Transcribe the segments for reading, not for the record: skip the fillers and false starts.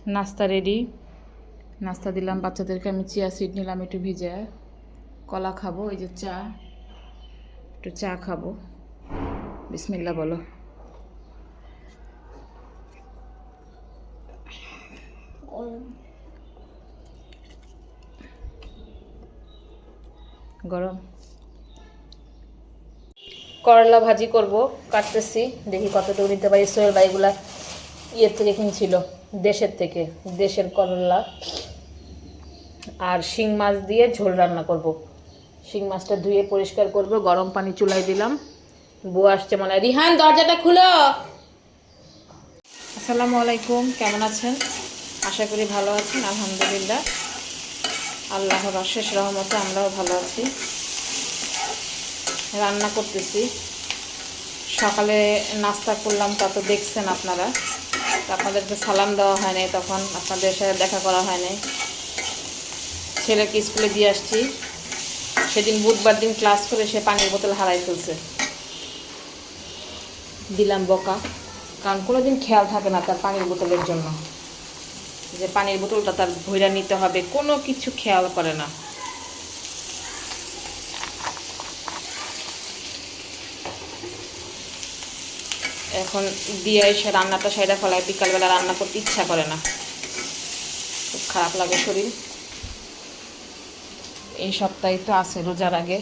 নাস্তা রেডি। নাস্তা দিলাম বাচ্চাদেরকে, আমি চিয়া সিড নিলাম একটু ভিজে, কলা খাবো, এই যে চা, একটু চা খাবো। বিসমিল্লাহ বলো। গরম। করলা ভাজি করব, কাটতেছি, দেখি কতটুকু নিতে পারি। সোহেল ভাই এগুলা ইয়ের থেকে কিনছিল, দেশের থেকে, দেশের করলা। আর শিং মাছ দিয়ে ঝোল রান্না করব। শিং মাছটা ধুয়ে পরিষ্কার করব, গরম পানি চুলায় দিলাম। বউ আসছে মনে হয়। রিহান, দরজাটা খুলো। আসসালামু আলাইকুম, কেমন আছেন? আশা করি ভালো আছেন। আলহামদুলিল্লাহ, আল্লাহর অশেষ রহমতে আমরাও ভালো আছি। রান্না করতেছি। সকালে নাস্তা করলাম, তা তো দেখছেন আপনারা। আপনাদেরকে সালাম দেওয়া হয় নাই, তখন আপনাদের সাথে দেখা করা হয় নাই। ছেলেকে স্কুলে দিয়ে আসছি। সেদিন বুধবার দিন ক্লাস করে সে পানির বোতল হারাই ফেলছে। দিলাম বকা, কারণ কোনোদিন খেয়াল থাকে না তার পানির বোতলের জন্য, যে পানির বোতলটা তার ভইরা নিতে হবে, কোনো কিছু খেয়াল করে না। এখন দিয়ে এসে রান্নাটা সেরে ফেলায়, বিকালবেলা রান্না করতে ইচ্ছা করে না, খুব খারাপ লাগে শরীর। এই সপ্তাহে তো আছে রোজার আগে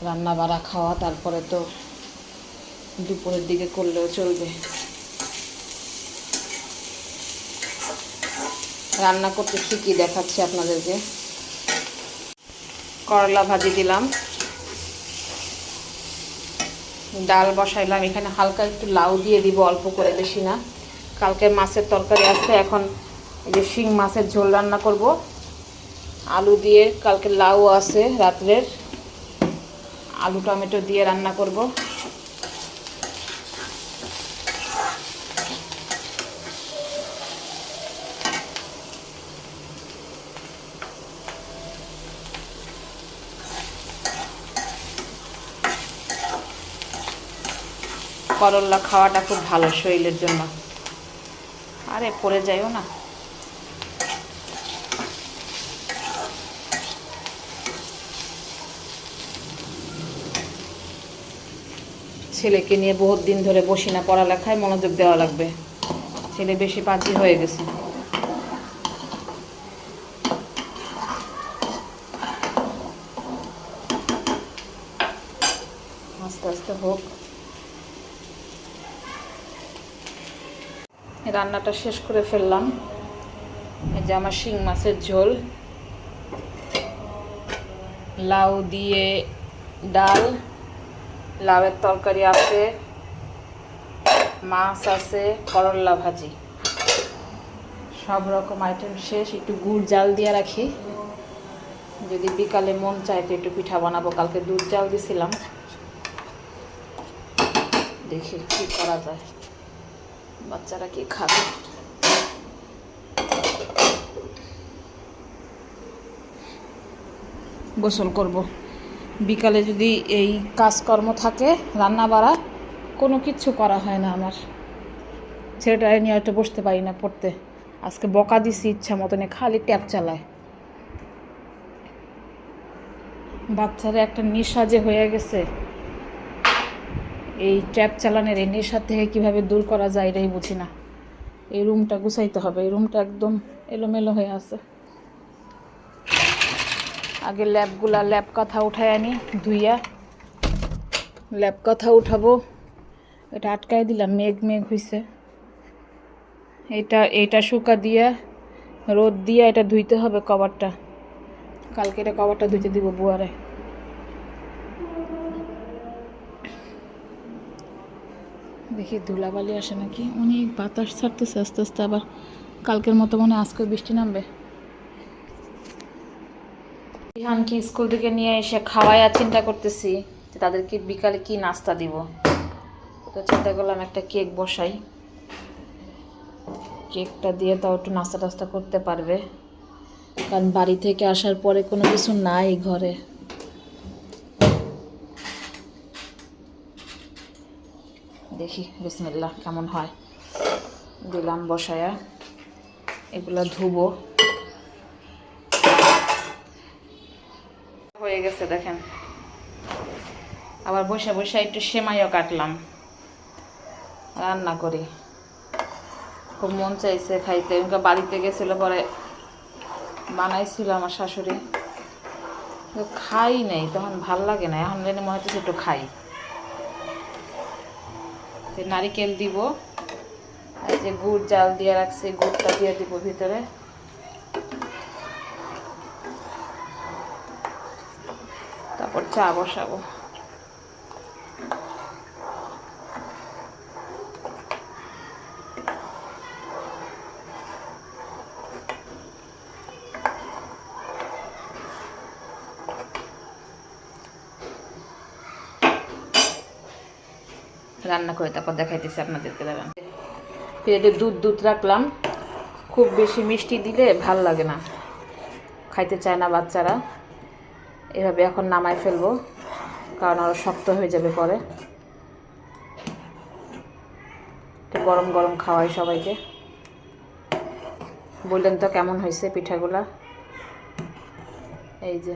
রান্না বাড়া খাওয়া, তারপরে তো দুপুরের দিকে করলেও চলবে। রান্না করতে ঠিকই দেখাচ্ছি আপনাদেরকে। করলা ভাজি দিলাম, ডাল বসাইলাম। এখানে হালকা একটু লাউ দিয়ে দিব, অল্প করে, বেশি না। কালকে মাছের তরকারি আছে, এখন এই যে শিং মাছের ঝোল রান্না করব আলু দিয়ে। কালকে লাউ আছে রাত্রের, আলু টমেটো দিয়ে রান্না করব। করলা খাওয়াটা খুব ভালো শরীরের জন্য। আরে পড়ে যাইও না। ছেলেকে নিয়ে বহুত দিন ধরে বসি না, পড়ালেখায় মনোযোগ দেওয়া লাগবে। ছেলে বেশি পাজি হয়ে গেছে। আস্তে আস্তে হোক। রান্নাটা শেষ করে ফেললাম। এই যে আমার শিং মাছের ঝোল, লাউ দিয়ে ডাল, লাউয়ের তরকারি আছে, মাছ আছে, করলা ভাজি, সব রকম আইটেম শেষ। একটু গুড় জাল দিয়ে রাখি, যদি বিকালে মন চায় তো একটু পিঠা বানাবো। কালকে দুধ জাল দিছিলাম, দেখি কি করা যায়, বাচ্চারা কি খাবে। গোসল করব বিকালে, যদি এই কাজকর্ম থাকে, রান্না বাড়া, কোনো কিচ্ছু করা হয় না আমার। ছেলেটা নিয়ে হয়তো বসতে পারি না পড়তে। আজকে বকা দিছি ইচ্ছা মতনে, খালি ট্যাপ চালায়। বাচ্চারা একটা নেশা যে হয়ে গেছে, এই ট্যাপ চালানোর এই নেশা থেকে কীভাবে দূর করা যায় এটাই বুঝি না। এই রুমটা গুছাইতে হবে, এই রুমটা একদম এলোমেলো হয়ে আছে। আগে ল্যাব কাঁথা উঠায় আনি ধুইয়া, ল্যাব কাঁথা উঠাবো। এটা আটকায় দিলাম, মেঘ মেঘ হয়েছে। এটা শুকা দিয়া, রোদ দিয়া এটা ধুইতে হবে কভারটা। কালকে এটা কভারটা ধুইতে দিব বুয়ারে। দেখি ধুলাবালি আসে নাকি। অনেক বাতাস ছাড়তেছে আস্তে আস্তে, আবার কালকের মতো মনে আজকে বৃষ্টি নামবে। রিহানকে স্কুল থেকে নিয়ে এসে খাওয়াইয়া চিন্তা করতেছি যে তাদেরকে বিকালে কি নাস্তা দিব। তো চিন্তা করলাম একটা কেক বসাই, কেকটা দিয়ে তাও একটু নাস্তা টাস্তা করতে পারবে, কারণ বাড়ি থেকে আসার পরে কোনো কিছু নাই ঘরে। দেখি বিসমিল্লাহ কেমন হয়। দিলাম বসায়া। এগুলো ধুবো। হয়ে গেছে দেখেন। আবার বসে বসে একটু সেমাইও কাটলাম, রান্না করি। খুব মন চাইছে খাইতে। বাড়িতে গেছিল, পরে বানাইছিল আমার শাশুড়ি, খাই নাই তখন, ভাল লাগে না। এখন মনে হচ্ছে একটু খাই। নারিকেল দিব, আর যে গুড় জাল দিয়ে রাখছি গুড়টা দিয়ে দিব ভিতরে। তারপর চা বসাবো। রান্না করে তারপর দেখাইতেছি আপনাদেরকে। দাঁড়ান, প্লেটে দুধ রাখলাম। খুব বেশি মিষ্টি দিলে ভাল লাগে না, খাইতে চায় না বাচ্চারা। এভাবে এখন নামাই ফেলবো, কারণ আরও শক্ত হয়ে যাবে পরে। গরম গরম খাওয়াই সবাইকে। বললেন তো কেমন হয়েছে পিঠাগুলা। এই যে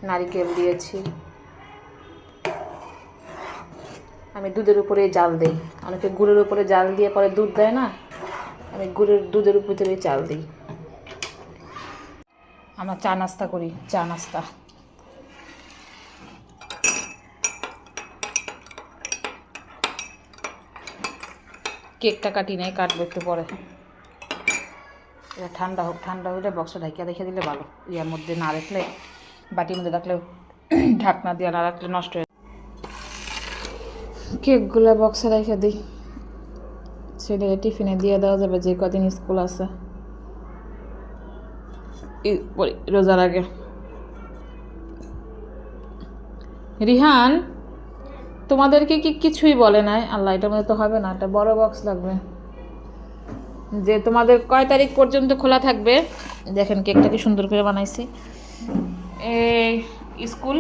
নারিকেল দিয়েছি, আমি দুধের উপরে জাল দিই। অনেকে গুড়ের উপরে জাল দিয়ে পরে দুধ দেয় না, আমি দুধের উপরে চাল দিই। আমরা চা নাস্তা করি, চা নাস্তা। কেকটা কাটি নাই, কাটবো একটু পরে। ঠান্ডা হোক, ঠান্ডা হলে বক্সটা ঢাকিয়া রেখে দিলে ভালো। ইয়ার মধ্যে না রাখলে, বাটির মধ্যে রাখলে, ঢাকনা দিয়ে না রাখলে নষ্ট হয়ে। কেকগুলো বক্সে রেখে দিই, ছেলের টিফিনে দিয়ে দেওয়া যাবে যে কদিন স্কুল আছে রোজার আগে। রিহান, তোমাদেরকে কি কিছুই বলে নাই? আল্লাহ, এটার মধ্যে তো হবে না, এটা বড় বক্স লাগবে। যে তোমাদের কয় তারিখ পর্যন্ত খোলা থাকবে? দেখেন কেকটা কি সুন্দর করে বানাইছি। এই স্কুল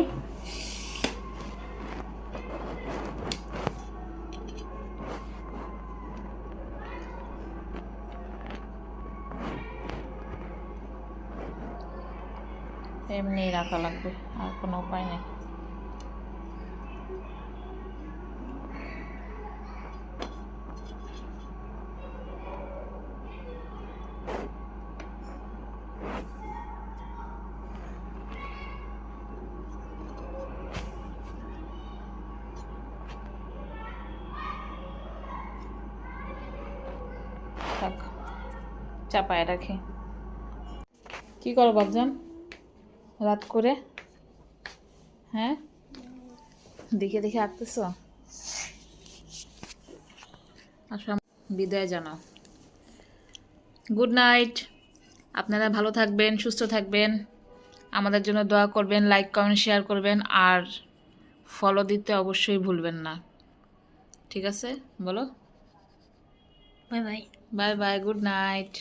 এমনি রাখা লাগবে, আর কোনো উপায় নেই। থাক, চাপায় রাখি। কি করো বাবজান রাত করে? হ্যাঁ, দেখে দেখে আঁকতেছ। আচ্ছা, বিদায় জানাও। Good night. আপনারা ভালো থাকবেন, সুস্থ থাকবেন, আমাদের জন্য দোয়া করবেন, লাইক কমেন্ট শেয়ার করবেন, আর ফলো দিতে অবশ্যই ভুলবেন না। ঠিক আছে, বলো bye bye. Bye bye, good night.